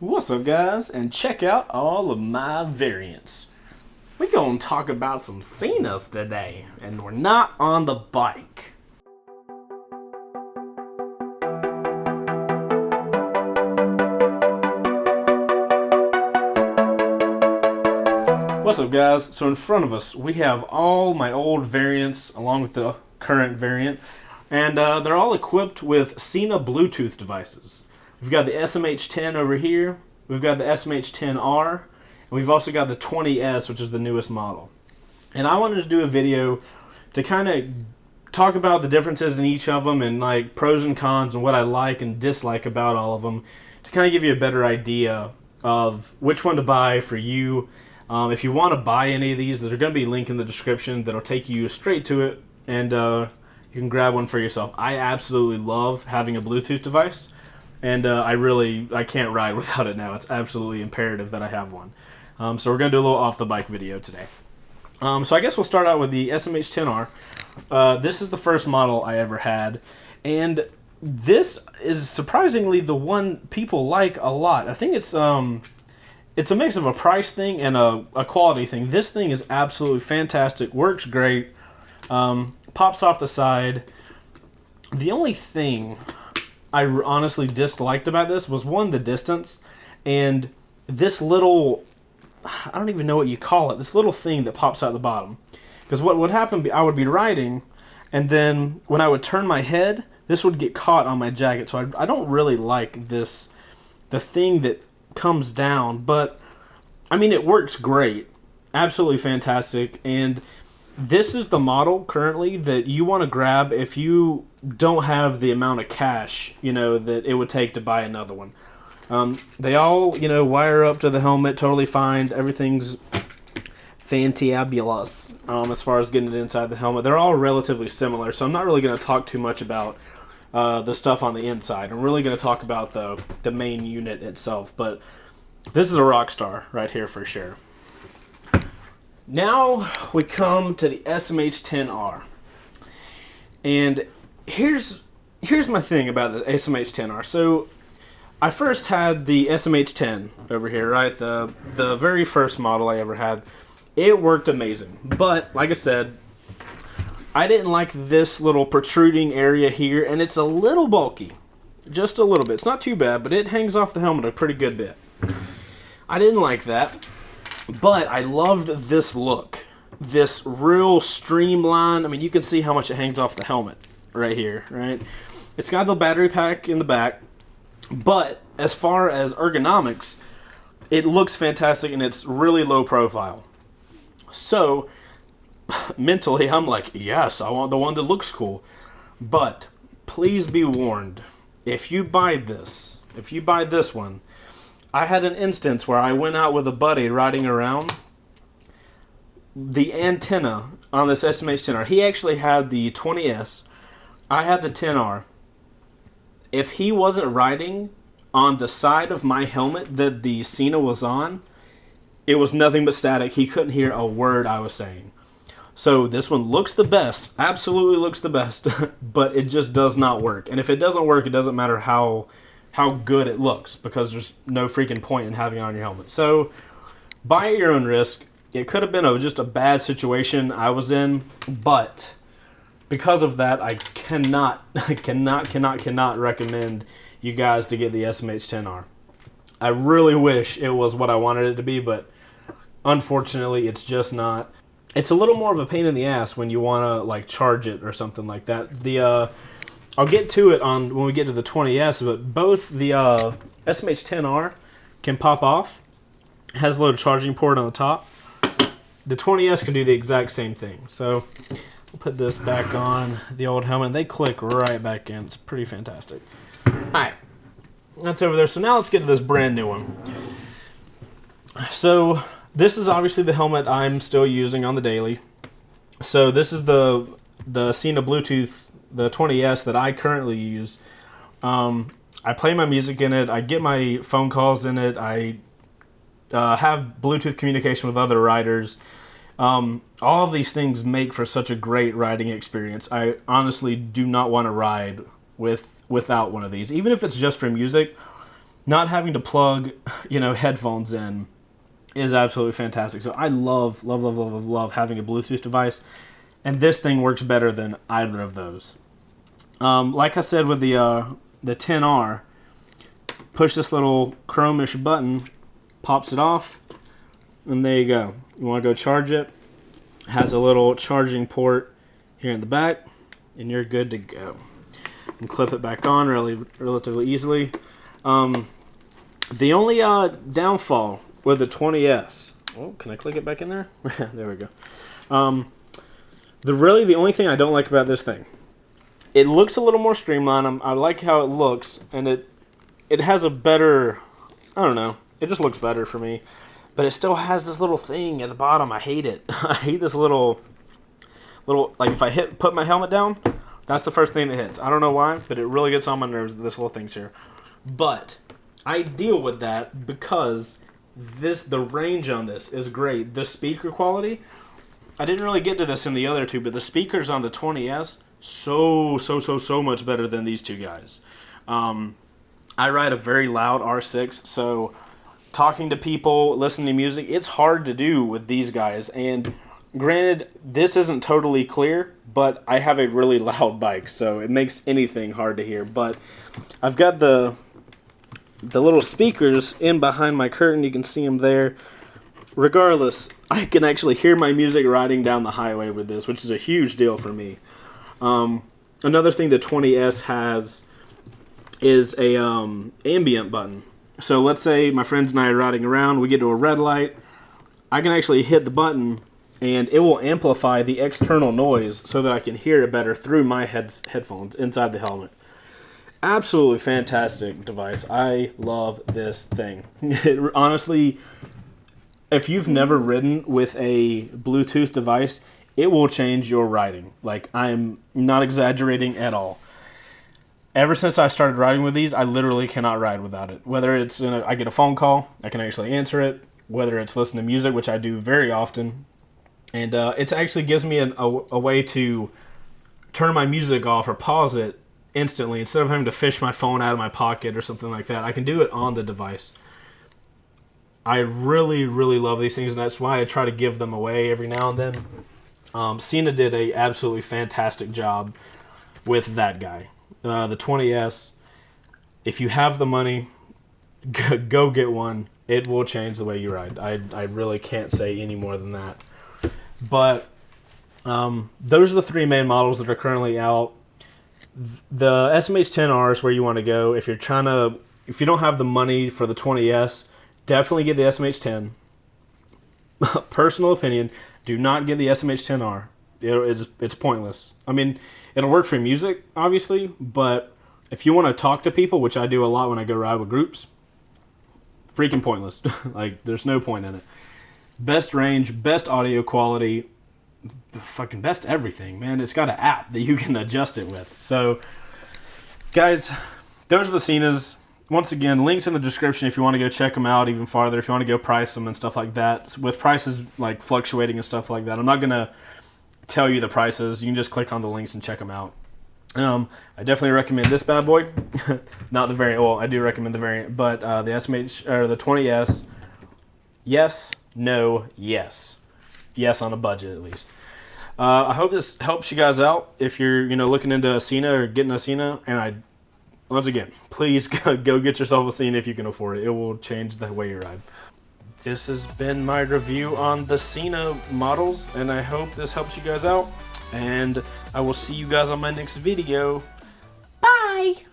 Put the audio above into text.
What's up, guys? And check out all of my variants. We're gonna talk about some Senas today, and we're not on the bike. What's up, guys? So in front of us, we have all my old variants along with the current variant, and they're all equipped with Sena Bluetooth devices. We've got the SMH10 over here, we've got the SMH10R, and we've also got the 20S, which is the newest model. And I wanted to do a video to kind of talk about the differences in each of them and like pros and cons and what I like and dislike about all of them to kind of give you a better idea of which one to buy for you. If you want to buy any of these, there's going to be a link in the description that'll take you straight to it, and you can grab one for yourself. I absolutely love having a Bluetooth device. And I can't ride without it now. It's absolutely imperative that I have one. So we're going to do a little off-the-bike video today. So I guess we'll start out with the SMH10R. This is the first model I ever had. And this is surprisingly the one people like a lot. I think it's a mix of a price thing and a quality thing. This thing is absolutely fantastic. Works great. Pops off the side. The only thing I honestly disliked about this was, one, the distance, and this little, I don't even know what you call it, this little thing that pops out the bottom. Because what would happen, I would be riding, and then when I would turn my head, this would get caught on my jacket. So I don't really like this, the thing that comes down, but I mean, it works great. Absolutely fantastic. And this is the model currently that you want to grab if you don't have the amount of cash, that it would take to buy another one. They all, wire up to the helmet totally fine. Everything's fantabulous as far as getting it inside the helmet. They're all relatively similar, so I'm not really going to talk too much about the stuff on the inside. I'm really going to talk about the main unit itself, but this is a rock star right here for sure. Now we come to the SMH10R. And here's my thing about the SMH10R. So I first had the SMH10 over here, right? The very first model I ever had. It worked amazing. But like I said, I didn't like this little protruding area here, and it's a little bulky. Just a little bit. It's not too bad, but it hangs off the helmet a pretty good bit. I didn't like that. But I loved this look, this real streamline. I mean, you can see how much it hangs off the helmet right here, right? It's got the battery pack in the back, but as far as ergonomics, it looks fantastic and it's really low profile. So mentally, I'm like, yes, I want the one that looks cool. But please be warned, if you buy this one, I had an instance where I went out with a buddy riding around. The antenna on this SMH10R, he actually had the 20S. I had the 10R. If he wasn't riding on the side of my helmet that the Sena was on, it was nothing but static. He couldn't hear a word I was saying. So this one looks the best, absolutely looks the best, but it just does not work. And if it doesn't work, it doesn't matter how good it looks, because there's no freaking point in having it on your helmet. So buy at your own risk. It could have been just a bad situation I was in, but because of that, I cannot recommend you guys to get the SMH10R. I really wish it was what I wanted it to be, but unfortunately, it's just not. It's a little more of a pain in the ass when you want to like charge it or something like that. I'll get to it when we get to the 20S, but both the SMH10R can pop off. It has a little charging port on the top. The 20S can do the exact same thing. So we'll put this back on the old helmet. They click right back in. It's pretty fantastic. Alright, that's over there. So now let's get to this brand new one. So this is obviously the helmet I'm still using on the daily. So this is the Sena Bluetooth, the 20S that I currently use. I play my music in it. I get my phone calls in it. I have Bluetooth communication with other riders. All of these things make for such a great riding experience. I honestly do not want to ride without one of these. Even if it's just for music, not having to plug, headphones in is absolutely fantastic. So I love having a Bluetooth device, and this thing works better than either of those. Like I said with the 10R, push this little chrome-ish button, pops it off, and there you go. You want to go charge it. It has a little charging port here in the back, and you're good to go. And clip it back on relatively easily. The only downfall with the 20S. Oh, can I click it back in there? There we go. The only thing I don't like about this thing, it looks a little more streamlined. I like how it looks, and it has a better, I don't know, it just looks better for me. But it still has this little thing at the bottom. I hate it. I hate this little, like if I put my helmet down, that's the first thing that hits. I don't know why, but it really gets on my nerves, this little thing's here. But I deal with that because the range on this is great. The speaker quality, I didn't really get to this in the other two, but the speakers on the 20S, so much better than these two guys. I ride a very loud R6, so talking to people, listening to music, it's hard to do with these guys. And granted, this isn't totally clear, but I have a really loud bike, so it makes anything hard to hear. But I've got the little speakers in behind my curtain. You can see them there. Regardless, I can actually hear my music riding down the highway with this, which is a huge deal for me. Another thing the 20S has is a ambient button. So let's say my friends and I are riding around, we get to a red light, I can actually hit the button and it will amplify the external noise so that I can hear it better through my headphones inside the helmet. Absolutely fantastic device. I love this thing. Honestly, if you've never ridden with a Bluetooth device, it will change your riding. Like, I'm not exaggerating at all. Ever since I started riding with these, I literally cannot ride without it. Whether it's I get a phone call, I can actually answer it. Whether it's listening to music, which I do very often. And it actually gives me a way to turn my music off or pause it instantly. Instead of having to fish my phone out of my pocket or something like that, I can do it on the device. I really love these things, and that's why I try to give them away every now and then. Sena did a absolutely fantastic job with that guy. The 20S, if you have the money, go get one. It will change the way you ride. I really can't say any more than that. But those are the three main models that are currently out. The SMH10R is where you want to go. If you don't have the money for the 20S, definitely get the SMH10. Personal opinion, do not get the SMH10R. It's pointless. I mean, it'll work for music, obviously, but if you want to talk to people, which I do a lot when I go ride with groups, freaking pointless. Like, there's no point in it. Best range, best audio quality, fucking best everything, man. It's got an app that you can adjust it with. So, guys, those are the Senas. Once again, links in the description if you want to go check them out even farther, if you want to go price them and stuff like that. With prices like fluctuating and stuff like that, I'm not going to tell you the prices. You can just click on the links and check them out. I definitely recommend this bad boy. Not the variant. Well, I do recommend the variant, but the SMH or the 20S. Yes, no, yes, yes on a budget at least. I hope this helps you guys out if you're looking into a Sena or getting a Sena. And once again, please go get yourself a Sena if you can afford it. It will change the way you ride. This has been my review on the Sena models, and I hope this helps you guys out. And I will see you guys on my next video. Bye!